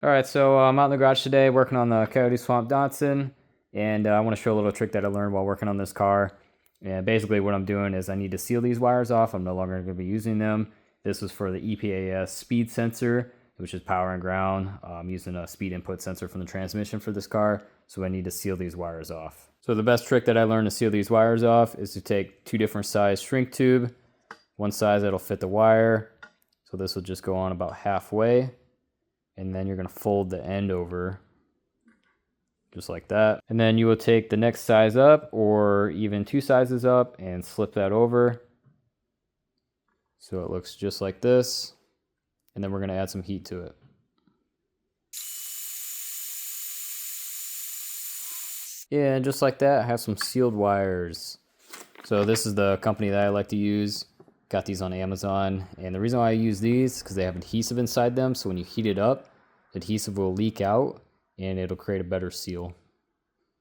All right, so I'm out in the garage today working on the Coyote Swamp Datsun, and I want to show a little trick that I learned while working on this car. And basically what I'm doing is I need to seal these wires off. I'm no longer going to be using them. This was for the EPAS speed sensor, which is power and ground. I'm using a speed input sensor from the transmission for this car, so I need to seal these wires off. So the best trick that I learned to seal these wires off is to take two different size shrink tube, one size that'll fit the wire. So this will just go on about halfway. And then you're going to fold the end over just like that. And then you will take the next size up or even two sizes up and slip that over. So it looks just like this. And then we're going to add some heat to it. Yeah, and just like that, I have some sealed wires. So this is the company that I like to use. Got these on Amazon. And the reason why I use these is because they have adhesive inside them. So when you heat it up, adhesive will leak out and it'll create a better seal.